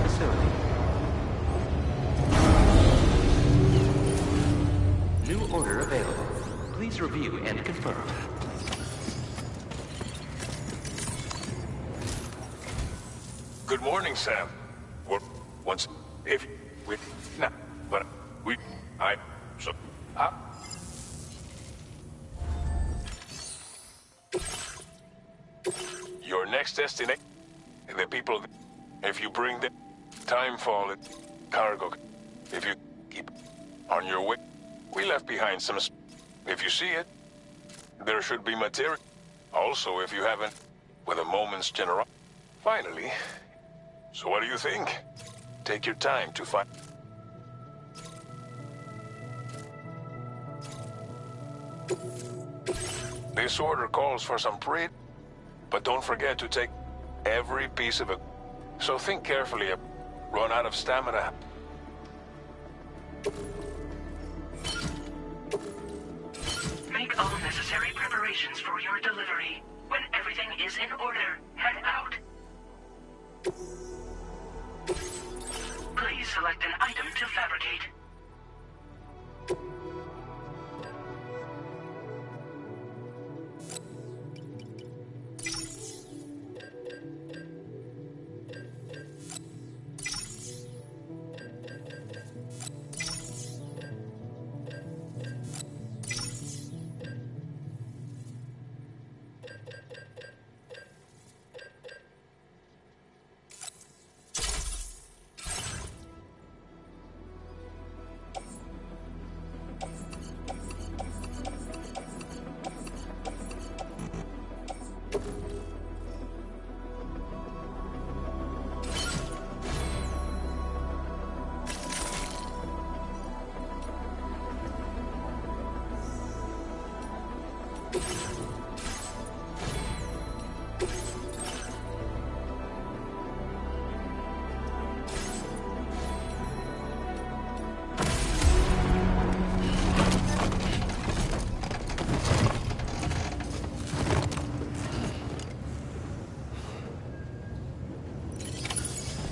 facility. New order available. Please review and confirm. Good morning, Sam. Once, if we, nah, but we, I, so, your next destination, the people, if you bring the timefall, cargo, if you keep on your way, we left behind some, if you see it, there should be material. Also, if you haven't, with a moment's generosity. Finally, so what do you think? Take your time to find... This order calls for some but don't forget to take every piece of it. So think carefully. Run out of stamina. Make all necessary preparations for your delivery. When everything is in order, head out. Please select an item to fabricate.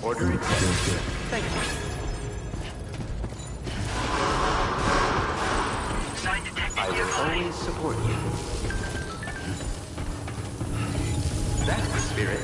Order accepted. Thank you. I will always support you. That's the spirit.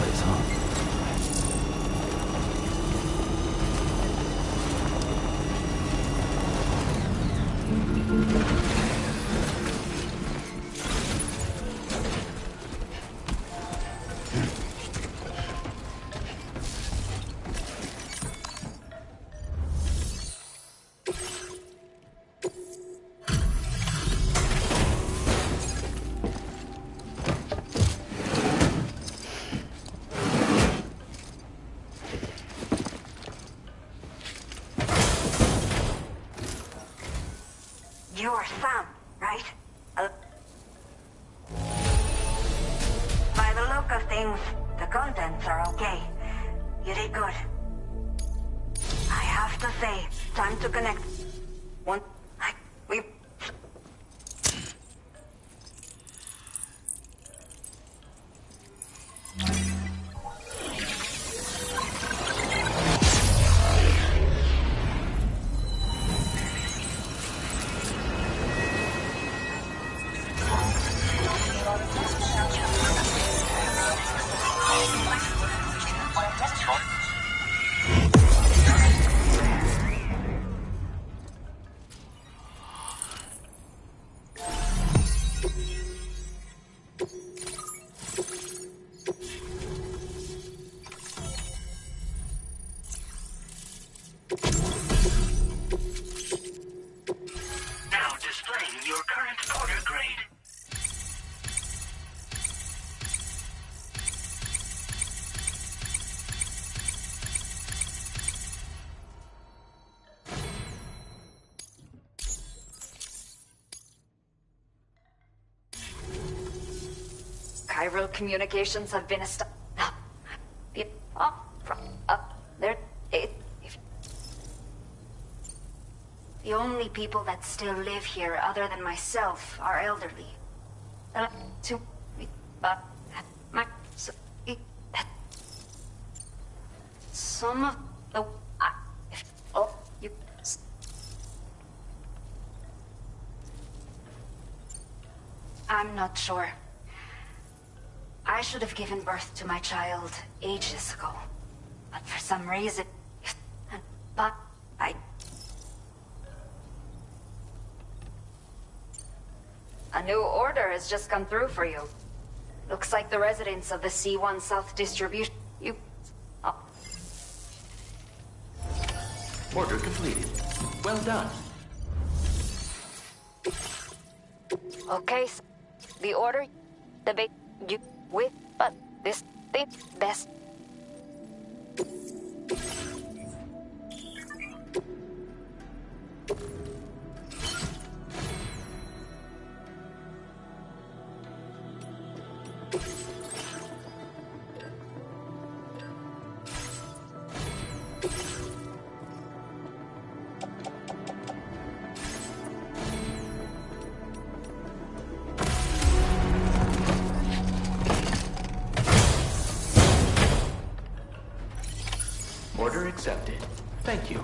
place, huh? You're Sam, right? By the look of things, the contents are okay. You did good. I have to say, time to connect. We... Now displaying your current order grade. Chiral communications have been established. There. The only people that still live here, other than myself, are elderly. Some of the. You. I'm not sure. I should have given birth to my child ages ago. But for some reason... But I... A new order has just come through for you. Looks like the residents of the C1 South Distribution... Order completed. Well done. Okay, so the order... The big... You... With... But... This... Thing... Best... Order accepted. Thank you.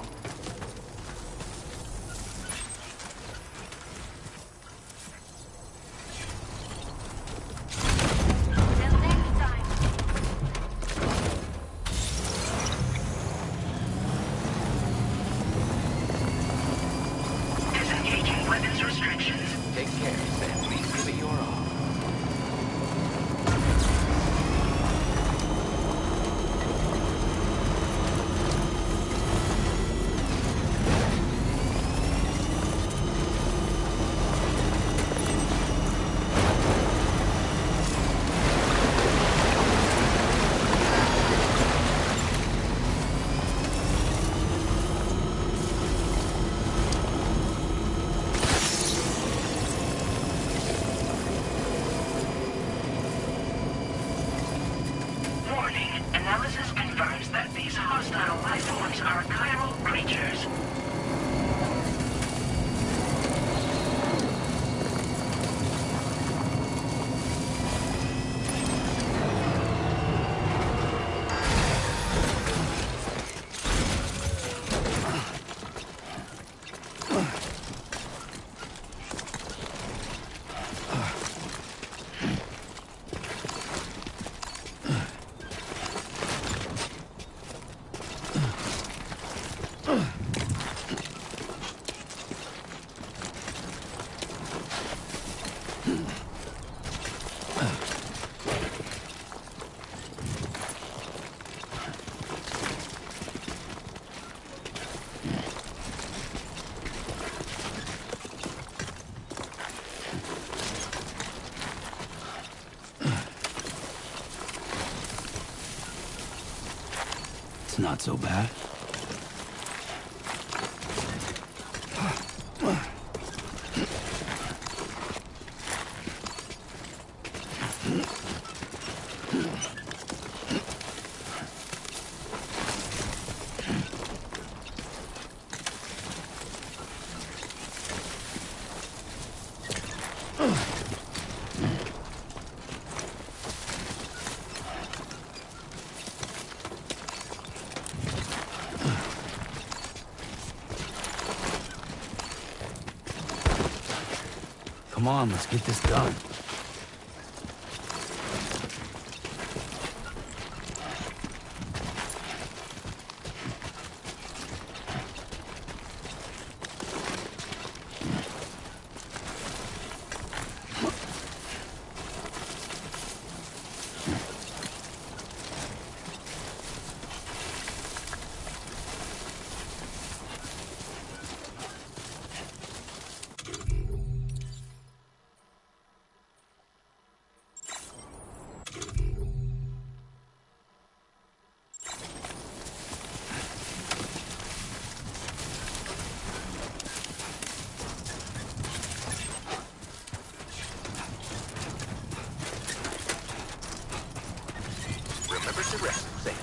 Disengaging weapons restrictions. Take care, Sam. Please give it your all. Warning. Analysis confirms that these hostile life forms are chiral creatures. That's not so bad. Come on, let's get this done. Remember to rest, Sam.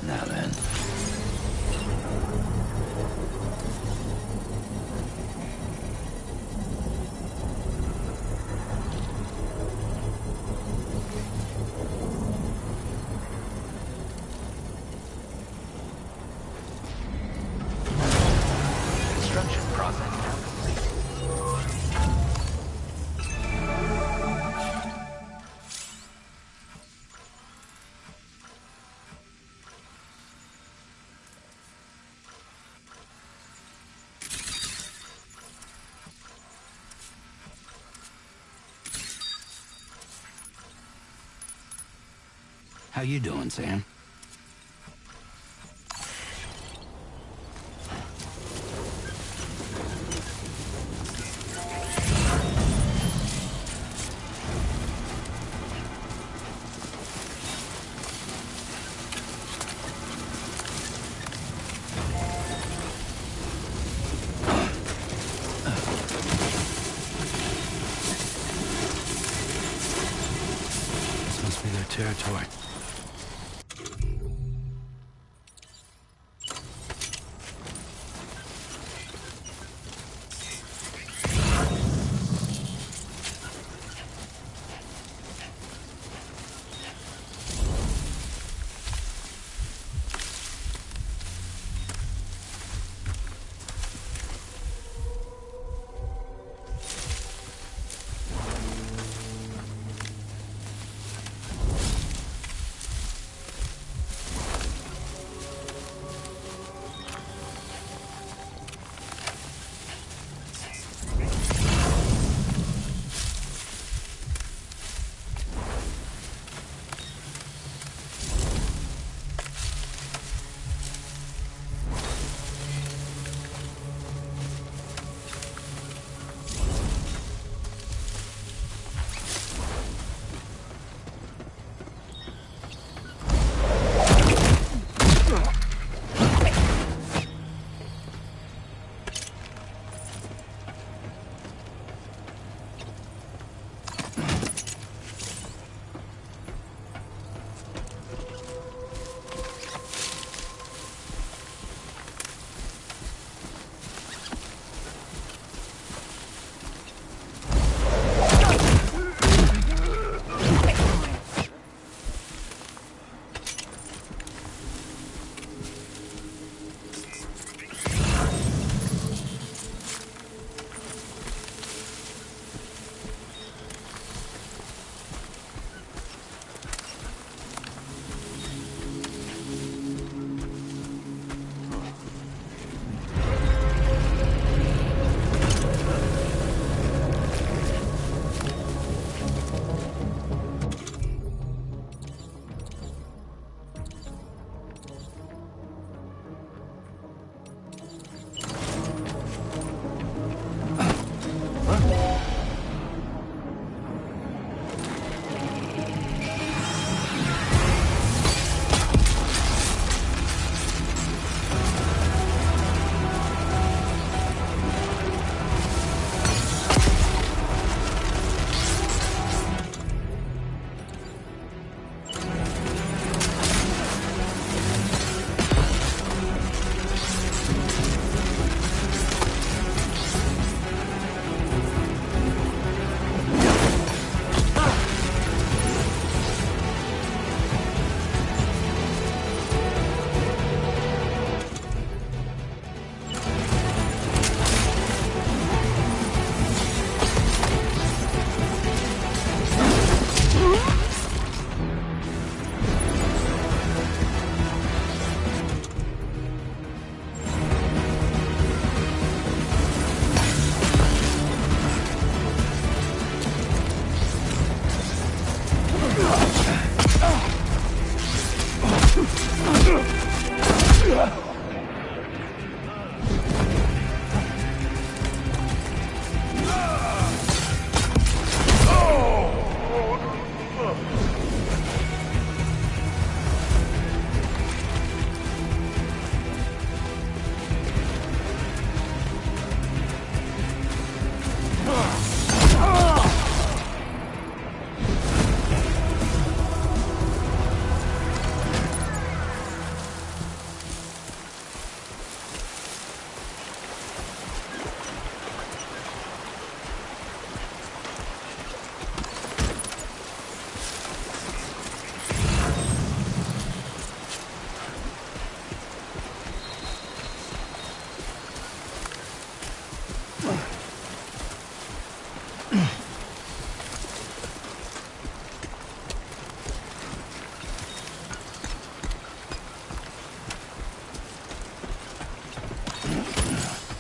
Now then. Construction process now complete. How you doing, Sam? This must be their territory.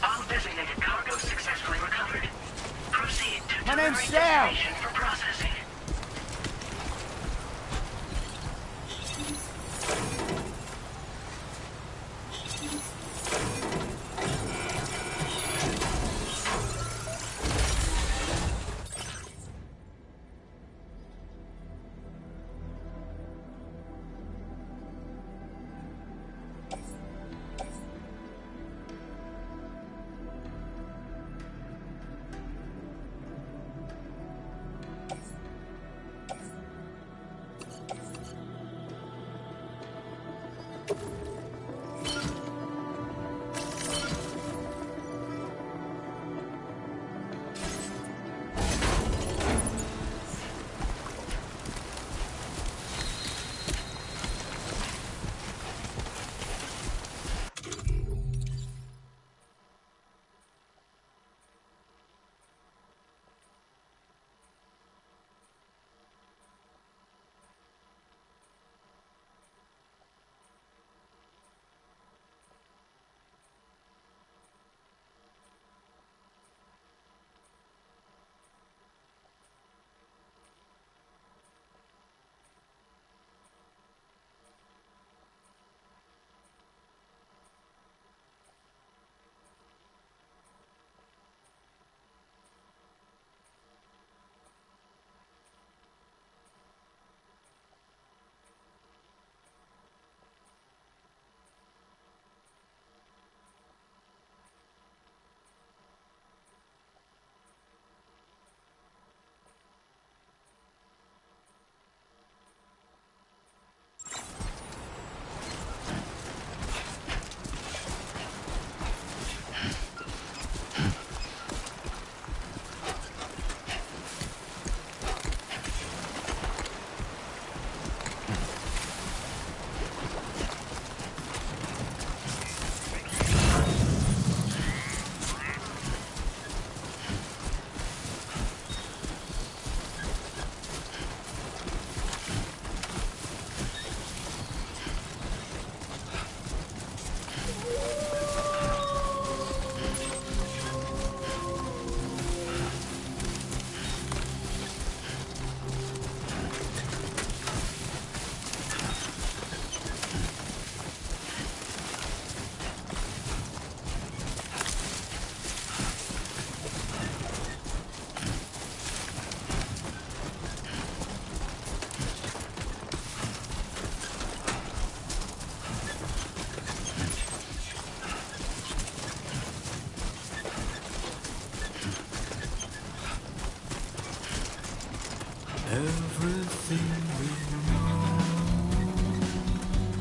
All designated cargo successfully recovered. Proceed to My name's delivery Sam. destination for processing.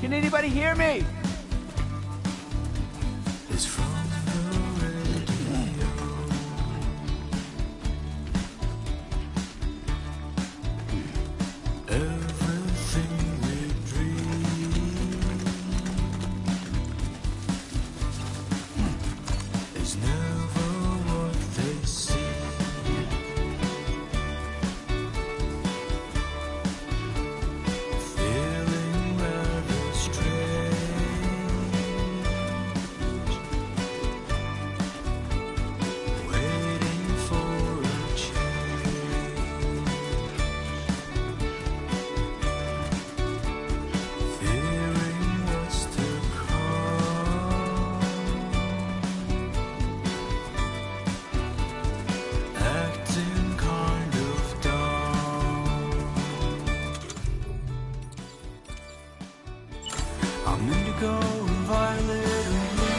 Can anybody hear me? Feeling rather strange. indigo and violet and blue.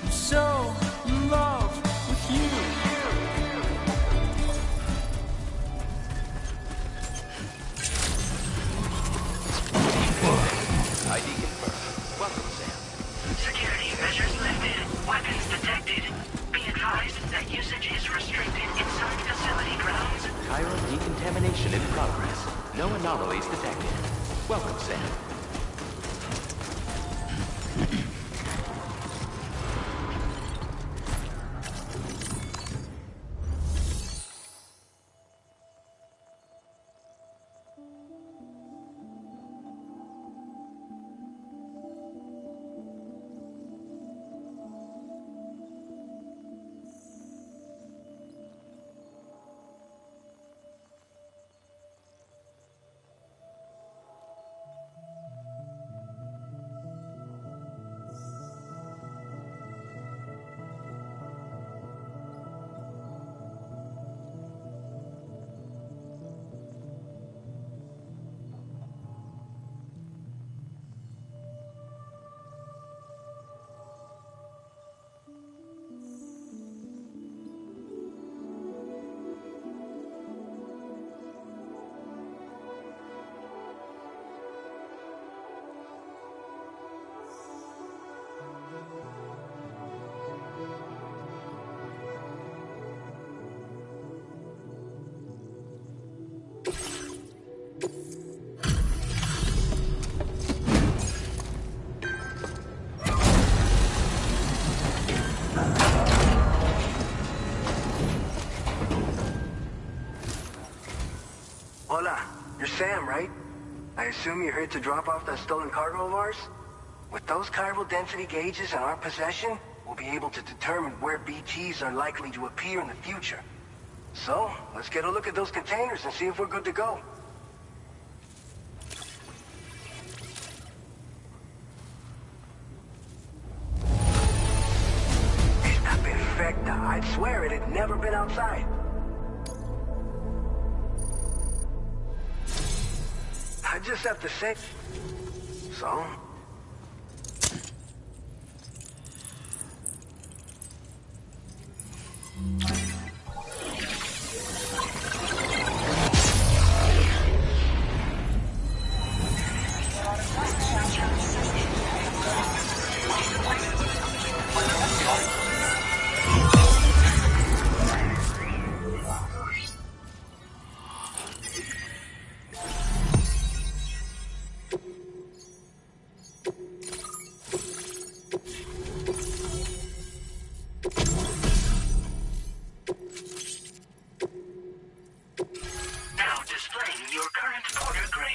I'm so in love with you. ID confirmed. Welcome, Sam. Security measures lifted. Weapons detected. Be advised that usage is restricted inside facility grounds. Chiral decontamination in progress. No anomalies detected. Welcome, Sam. Hola, you're Sam, right? I assume you're here to drop off that stolen cargo of ours? With those chiral density gauges in our possession, we'll be able to determine where BTs are likely to appear in the future. So, let's get a look at those containers and see if we're good to go. Está perfecta. I'd swear it had never been outside. I just have to say... So? Now displaying your current order grade.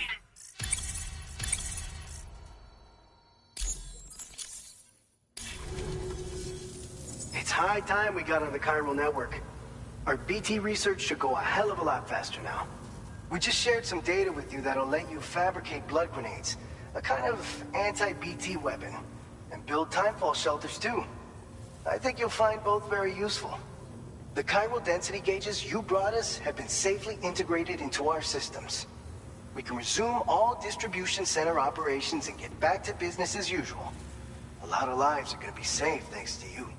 It's high time we got on the chiral network. Our BT research should go a hell of a lot faster now. We just shared some data with you that'll let you fabricate blood grenades, a kind of anti-BT weapon, and build timefall shelters too. I think you'll find both very useful. The chiral density gauges you brought us have been safely integrated into our systems. We can resume all distribution center operations and get back to business as usual. A lot of lives are gonna be saved thanks to you.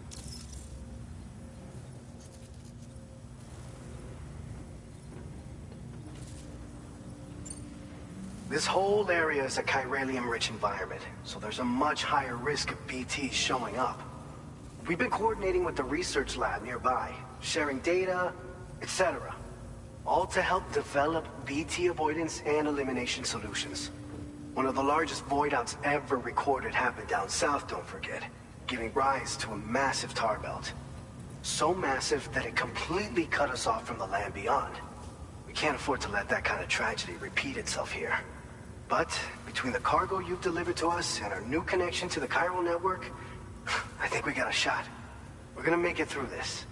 This whole area is a chiralium-rich environment, so there's a much higher risk of BTs showing up. We've been coordinating with the research lab nearby, sharing data, etc. All to help develop BT avoidance and elimination solutions. One of the largest void outs ever recorded happened down south, don't forget, giving rise to a massive tar belt. So massive that it completely cut us off from the land beyond. We can't afford to let that kind of tragedy repeat itself here. But between the cargo you've delivered to us and our new connection to the chiral network, I think we got a shot. We're gonna make it through this.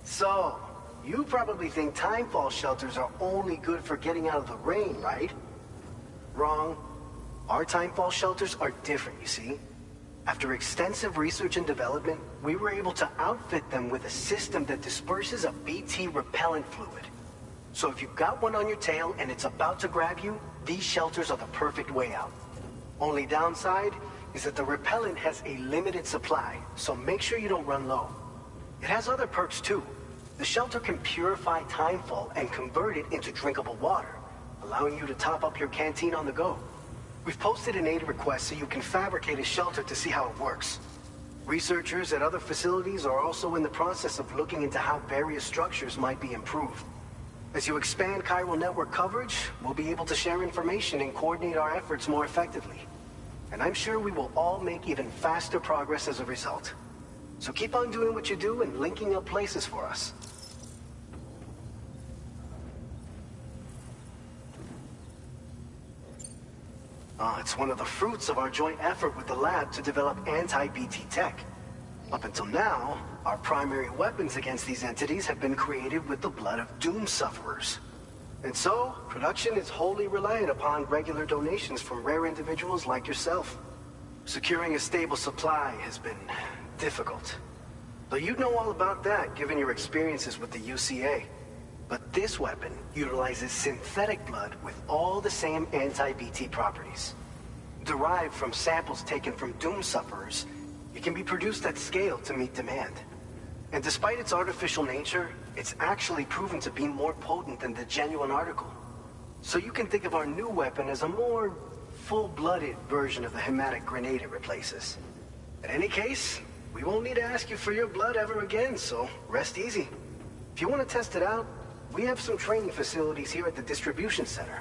So, you probably think timefall shelters are only good for getting out of the rain, right? Wrong. Our timefall shelters are different, you see? After extensive research and development, we were able to outfit them with a system that disperses a BT repellent fluid. So if you've got one on your tail and it's about to grab you, these shelters are the perfect way out. Only downside is that the repellent has a limited supply, so make sure you don't run low. It has other perks too. The shelter can purify Timefall and convert it into drinkable water, allowing you to top up your canteen on the go. We've posted an aid request so you can fabricate a shelter to see how it works. Researchers at other facilities are also in the process of looking into how various structures might be improved. As you expand chiral network coverage, we'll be able to share information and coordinate our efforts more effectively. And I'm sure we will all make even faster progress as a result. So keep on doing what you do and linking up places for us. It's one of the fruits of our joint effort with the lab to develop anti-BT tech. Up until now, our primary weapons against these entities have been created with the blood of Doom sufferers. And so, production is wholly reliant upon regular donations from rare individuals like yourself. Securing a stable supply has been difficult. Though you'd know all about that given your experiences with the UCA. But this weapon utilizes synthetic blood with all the same anti-BT properties. Derived from samples taken from Doom sufferers, it can be produced at scale to meet demand. And despite its artificial nature, it's actually proven to be more potent than the genuine article. So you can think of our new weapon as a more full-blooded version of the hematic grenade it replaces. In any case, we won't need to ask you for your blood ever again, so rest easy. If you want to test it out, we have some training facilities here at the distribution center.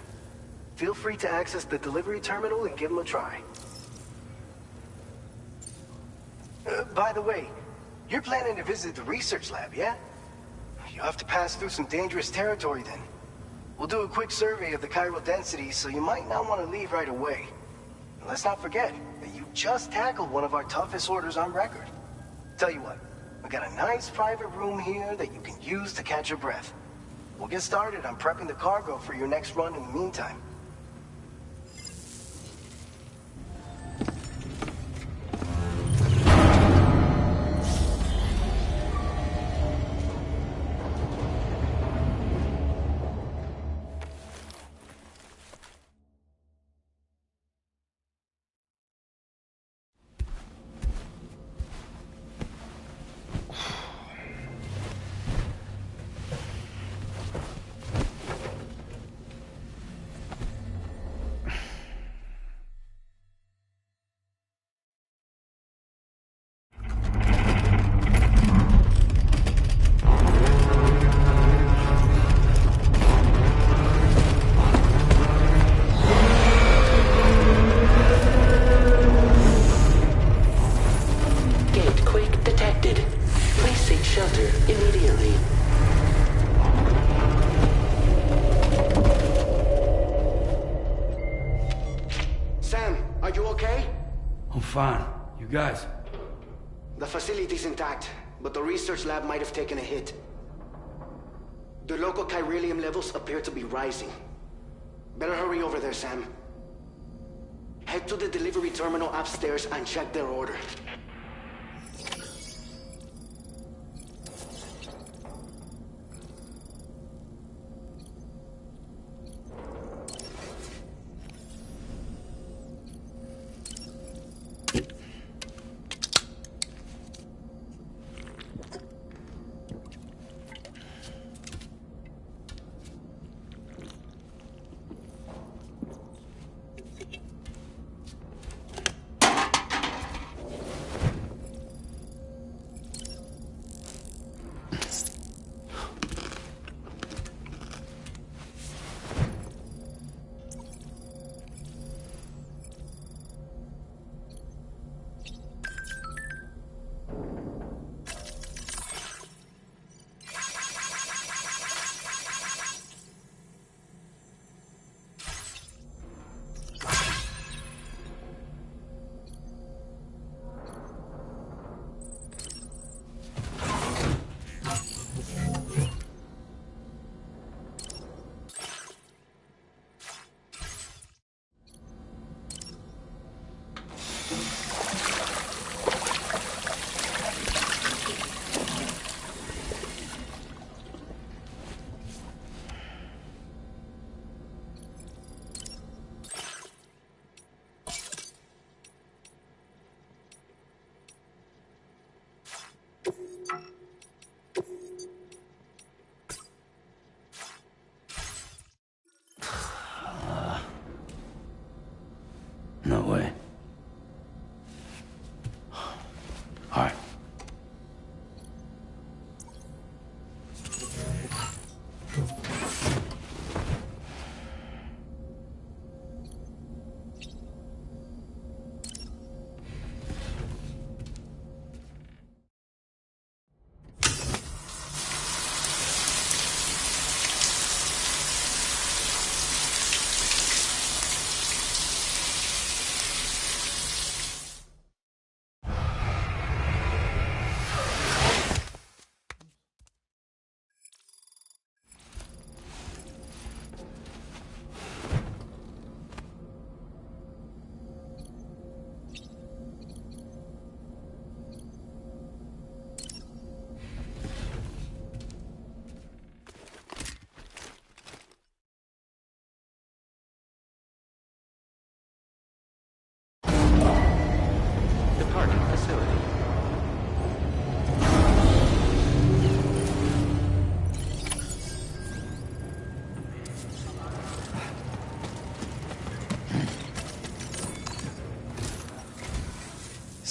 Feel free to access the delivery terminal and give them a try. By the way, you're planning to visit the research lab, yeah? You'll have to pass through some dangerous territory then. We'll do a quick survey of the chiral density, so you might not want to leave right away. And let's not forget that you just tackled one of our toughest orders on record. Tell you what, we got a nice private room here that you can use to catch your breath. We'll get started on prepping the cargo for your next run in the meantime. Fine. You guys? The facility's intact, but the research lab might have taken a hit. The local chiralium levels appear to be rising. Better hurry over there, Sam. Head to the delivery terminal upstairs and check their order.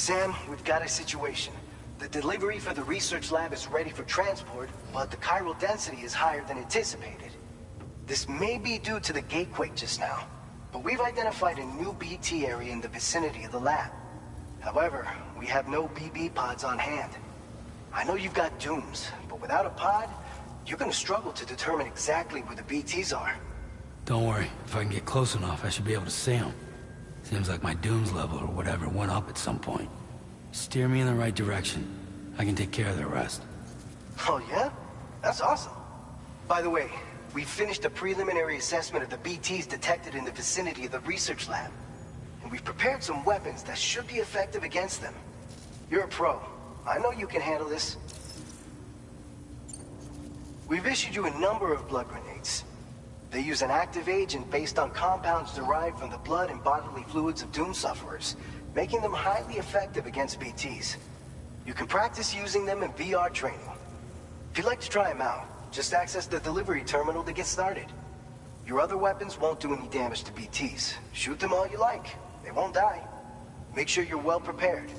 Sam, we've got a situation. The delivery for the research lab is ready for transport, but the chiral density is higher than anticipated. This may be due to the gatequake just now, but we've identified a new BT area in the vicinity of the lab. However, we have no BB pods on hand. I know you've got dooms, but without a pod, you're gonna struggle to determine exactly where the BTs are. Don't worry. If I can get close enough, I should be able to see them. Seems like my dooms level or whatever went up at some point. Steer me in the right direction. I can take care of the rest. Oh yeah? That's awesome. By the way, we finished a preliminary assessment of the BTs detected in the vicinity of the research lab. And we've prepared some weapons that should be effective against them. You're a pro. I know you can handle this. We've issued you a number of blood grenades. They use an active agent based on compounds derived from the blood and bodily fluids of Doom sufferers, making them highly effective against BTs. You can practice using them in VR training. If you'd like to try them out, just access the delivery terminal to get started. Your other weapons won't do any damage to BTs. Shoot them all you like. They won't die. Make sure you're well prepared.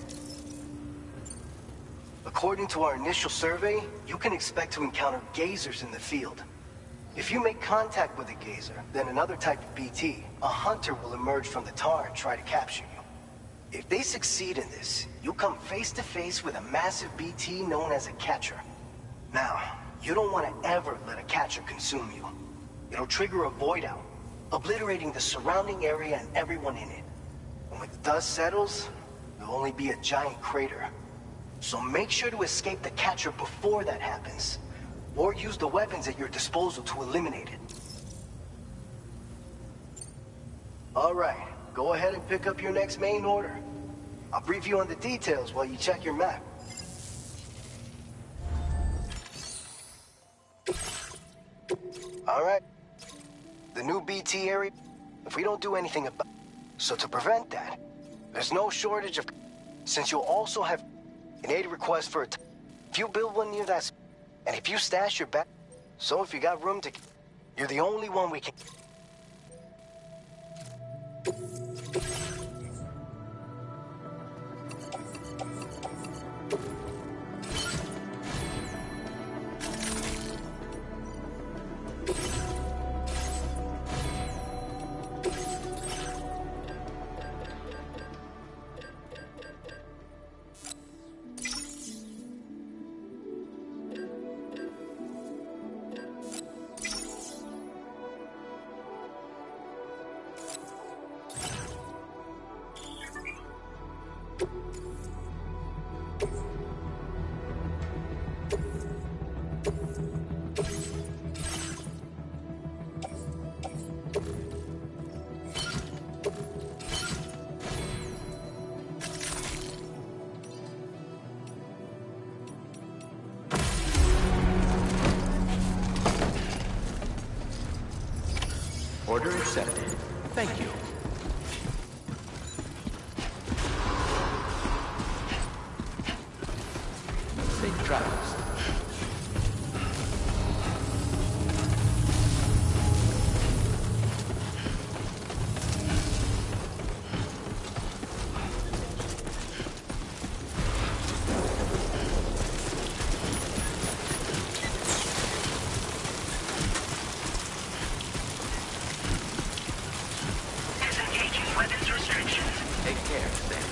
According to our initial survey, you can expect to encounter gazers in the field. If you make contact with a gazer, then another type of BT, a hunter will emerge from the tar and try to capture you. If they succeed in this, you'll come face to face with a massive BT known as a catcher. Now, you don't want to ever let a catcher consume you. It'll trigger a void out, obliterating the surrounding area and everyone in it. And when the dust settles, there'll only be a giant crater. So make sure to escape the catcher before that happens. Or use the weapons at your disposal to eliminate it. All right, go ahead and pick up your next main order. I'll brief you on the details while you check your map. All right. The new BT area, if we don't do anything about it. So to prevent that, there's no shortage of... Since you'll also have an aid request for a... If you build one near that... And if you stash your back... So if you got room to... You're the only one we can... Order accepted. Thank you. Safe travels. Disengaging weapons restrictions. Take care, Sam.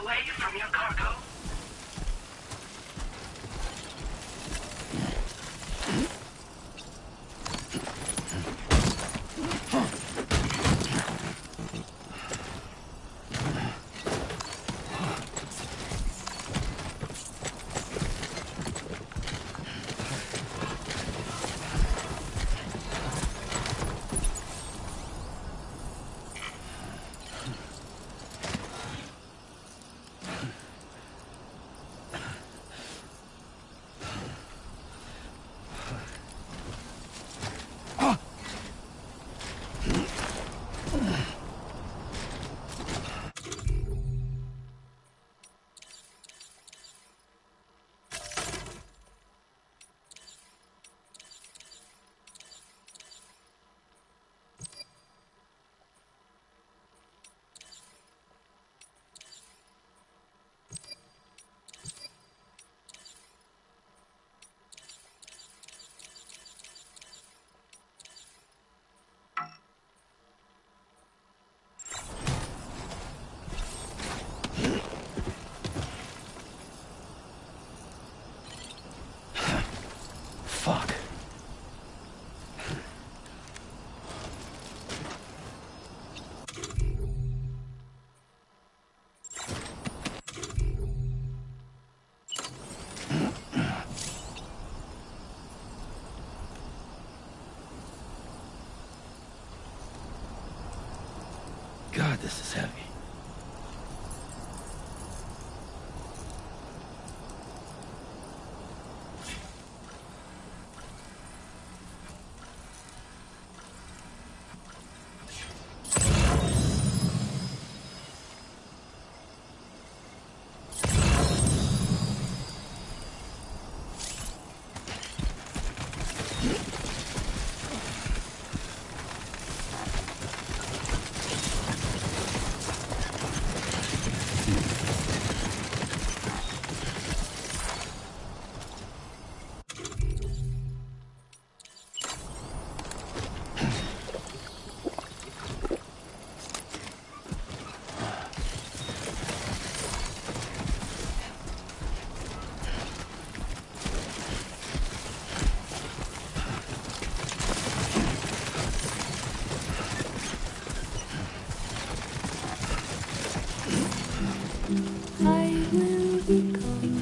away from your cargo. Fuck. God, this is heavy. I will be gone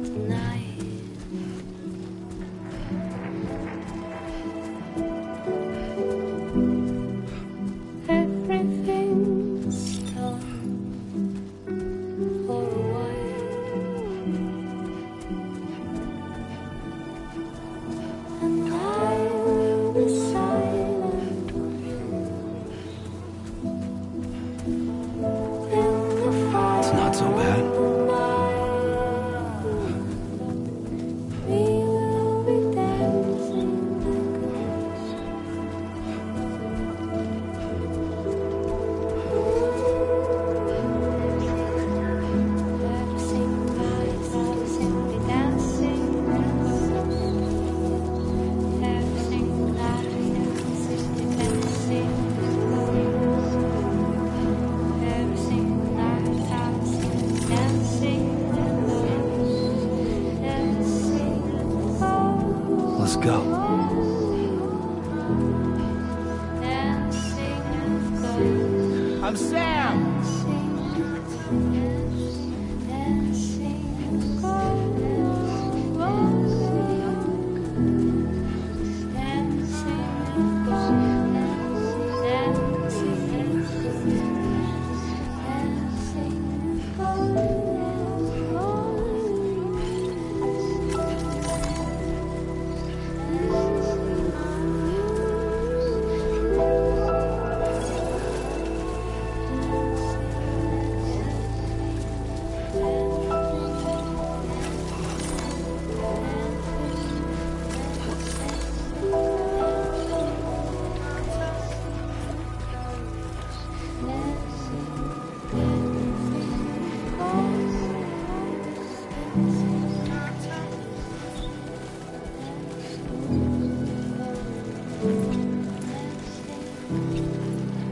tonight. Everything's done for a while, and I will be silent with you. It's not so bad. We will be dancing Let's go. I'm Sam!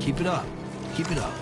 Keep it up. Keep it up.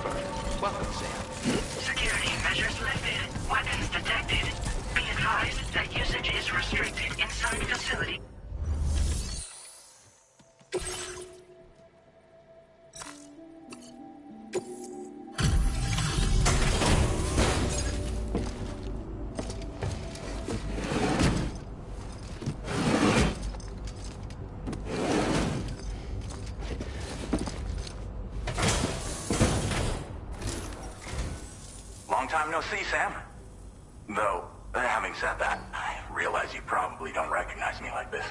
confirmed. Welcome, Sam. Security measures lifted. Weapons detected. Be advised that usage is restricted inside facility. Long time no see, Sam. Though, having said that, I realize you probably don't recognize me like this.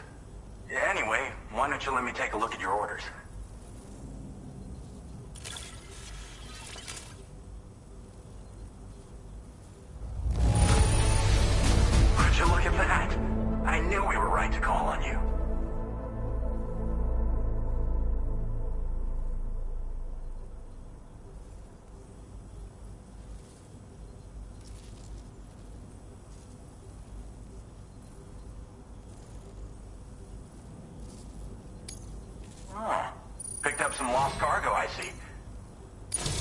Anyway, why don't you let me take a look at your orders? Would you look at that? I knew we were right to call on you. Picked up some lost cargo, I see.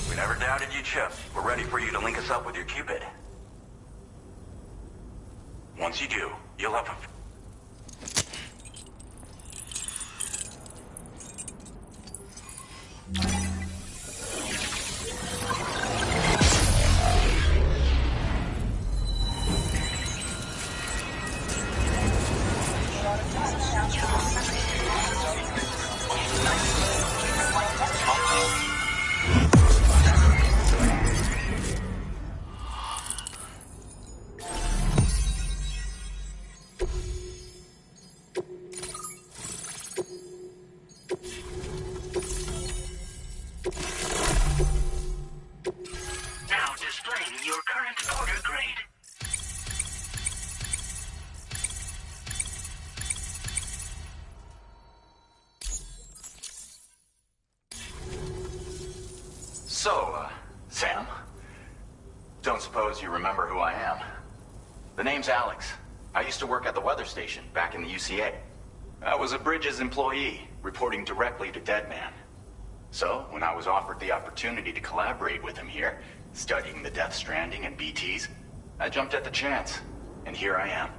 We never doubted you'd show. We're ready for you to link us up with your Cupid. Once you do, you'll have a... Now displaying your current order grade. So, Sam, don't suppose you remember who I am? The name's Alex. I used to work at the weather station back in the UCA. I was a Bridges employee, reporting directly to Deadman. So, when I was offered the opportunity to collaborate with him here, studying the Death Stranding and BTs, I jumped at the chance, and here I am.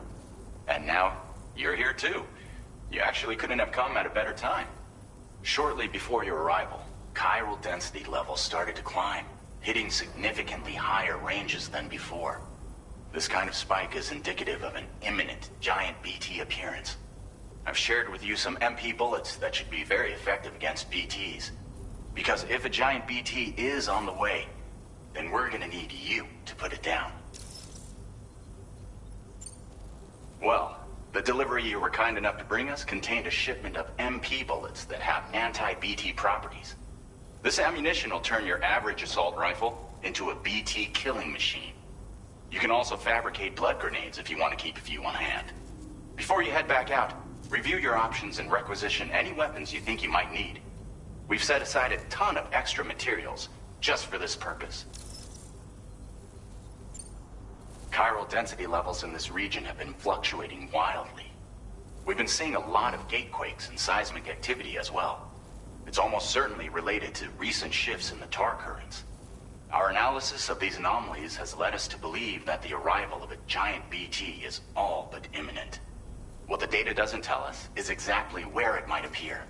And now, you're here too. You actually couldn't have come at a better time. Shortly before your arrival, chiral density levels started to climb, hitting significantly higher ranges than before. This kind of spike is indicative of an imminent giant BT appearance. I've shared with you some MP bullets that should be very effective against BTs. Because if a giant BT is on the way, then we're gonna need you to put it down. Well, the delivery you were kind enough to bring us contained a shipment of MP bullets that have anti-BT properties. This ammunition will turn your average assault rifle into a BT killing machine. You can also fabricate blood grenades if you want to keep a few on hand. Before you head back out, review your options and requisition any weapons you think you might need. We've set aside a ton of extra materials just for this purpose. Chiral density levels in this region have been fluctuating wildly. We've been seeing a lot of gatequakes and seismic activity as well. It's almost certainly related to recent shifts in the tar currents. Our analysis of these anomalies has led us to believe that the arrival of a giant BT is all but imminent. What the data doesn't tell us is exactly where it might appear.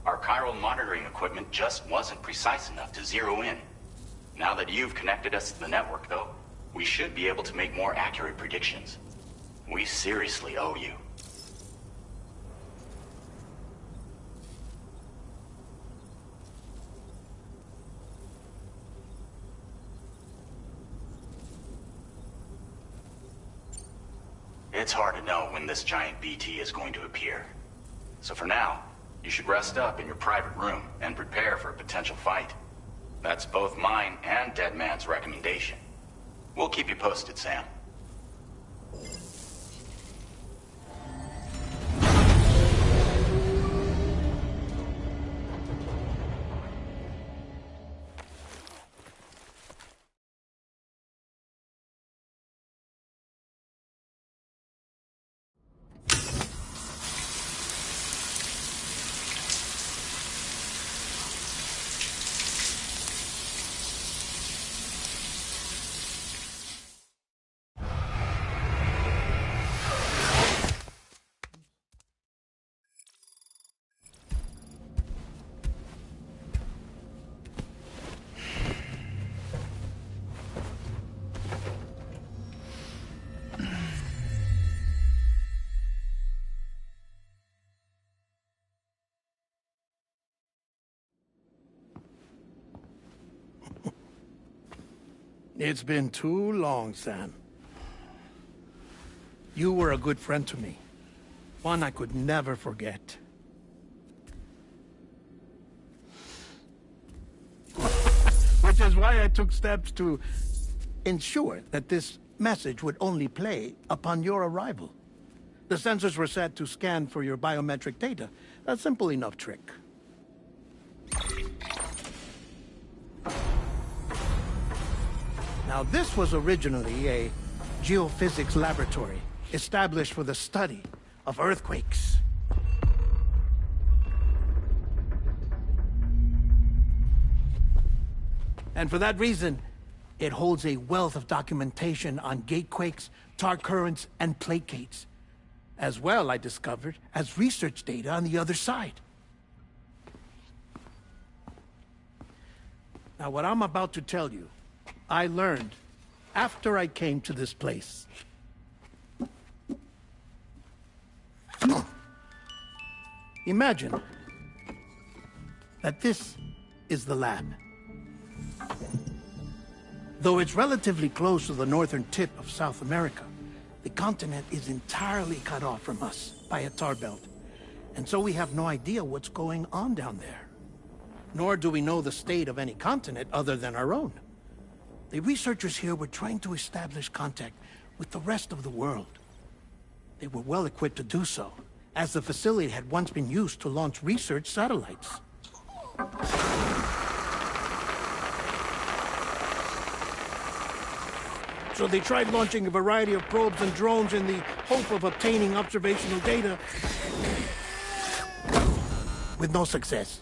Our chiral monitoring equipment just wasn't precise enough to zero in. Now that you've connected us to the network, though, we should be able to make more accurate predictions. We seriously owe you. It's hard to know when this giant BT is going to appear. So for now, you should rest up in your private room and prepare for a potential fight. That's both mine and Deadman's recommendation. We'll keep you posted, Sam. It's been too long, Sam. You were a good friend to me. One I could never forget. Which is why I took steps to ensure that this message would only play upon your arrival. The sensors were set to scan for your biometric data. A simple enough trick. Now, this was originally a geophysics laboratory established for the study of earthquakes. And for that reason, it holds a wealth of documentation on gatequakes, tar currents, and placates. As well, I discovered, as research data on the other side. Now, what I'm about to tell you, I learned after I came to this place. Imagine that this is the lab. Though it's relatively close to the northern tip of South America, the continent is entirely cut off from us by a tar belt. And so we have no idea what's going on down there. Nor do we know the state of any continent other than our own. The researchers here were trying to establish contact with the rest of the world. They were well equipped to do so, as the facility had once been used to launch research satellites. So they tried launching a variety of probes and drones in the hope of obtaining observational data, with no success.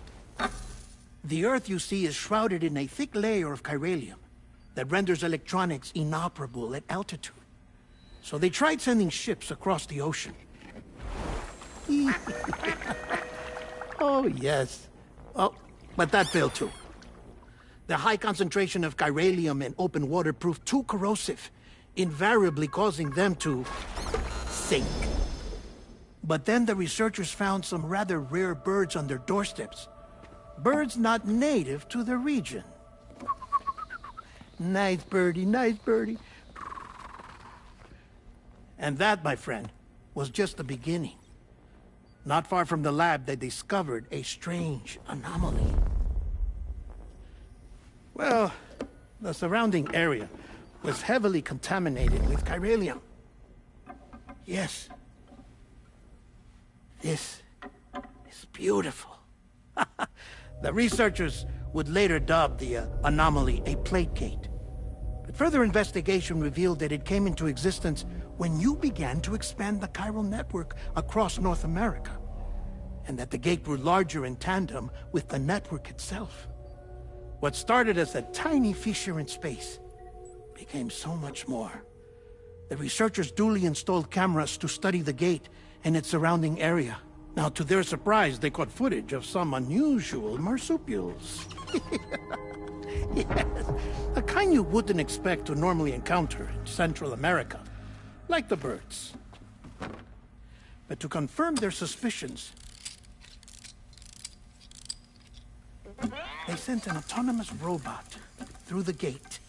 The Earth, you see, is shrouded in a thick layer of chiralium that renders electronics inoperable at altitude. So they tried sending ships across the ocean. Oh, yes. Oh, but that failed too. The high concentration of chiralium in open water proved too corrosive, invariably causing them to sink. But then the researchers found some rather rare birds on their doorsteps. Birds not native to the region. Nice birdie, nice birdie. And that, my friend, was just the beginning. Not far from the lab, they discovered a strange anomaly. Well, the surrounding area was heavily contaminated with chiralium. Yes. This is beautiful. The researchers would later dub the anomaly a plate gate. But further investigation revealed that it came into existence when you began to expand the chiral network across North America, and that the gate grew larger in tandem with the network itself. What started as a tiny fissure in space became so much more. The researchers duly installed cameras to study the gate and its surrounding area. Now, to their surprise, they caught footage of some unusual marsupials. Yes, a kind you wouldn't expect to normally encounter in Central America, like the birds. But to confirm their suspicions, they sent an autonomous robot through the gate.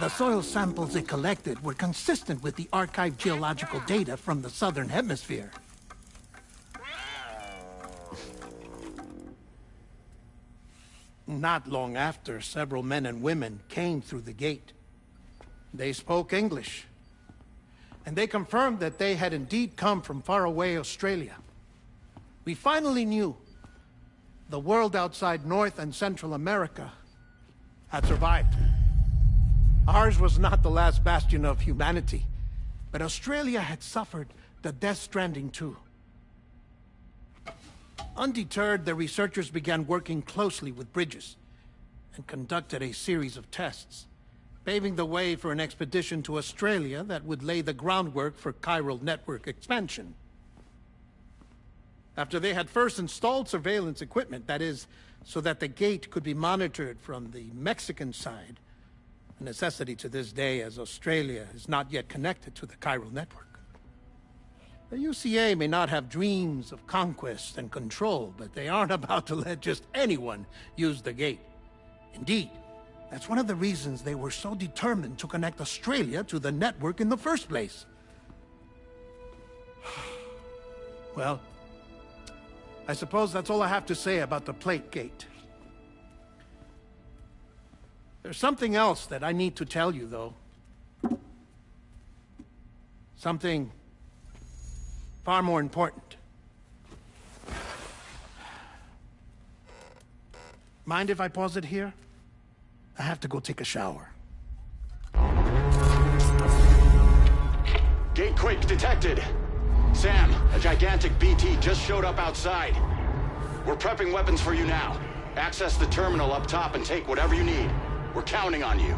The soil samples it collected were consistent with the archived geological data from the southern hemisphere. Not long after, several men and women came through the gate. They spoke English, and they confirmed that they had indeed come from faraway Australia. We finally knew the world outside North and Central America had survived. Ours was not the last bastion of humanity, but Australia had suffered the Death Stranding too. Undeterred, the researchers began working closely with Bridges and conducted a series of tests, paving the way for an expedition to Australia that would lay the groundwork for chiral network expansion. After they had first installed surveillance equipment, that is, so that the gate could be monitored from the Mexican side, a necessity to this day as Australia is not yet connected to the chiral network. The UCA may not have dreams of conquest and control, but they aren't about to let just anyone use the gate. Indeed, that's one of the reasons they were so determined to connect Australia to the network in the first place. Well, I suppose that's all I have to say about the Plate Gate. There's something else that I need to tell you, though. Something far more important. Mind if I pause it here? I have to go take a shower. Gate quake detected. Sam, a gigantic BT just showed up outside. We're prepping weapons for you now. Access the terminal up top and take whatever you need. We're counting on you.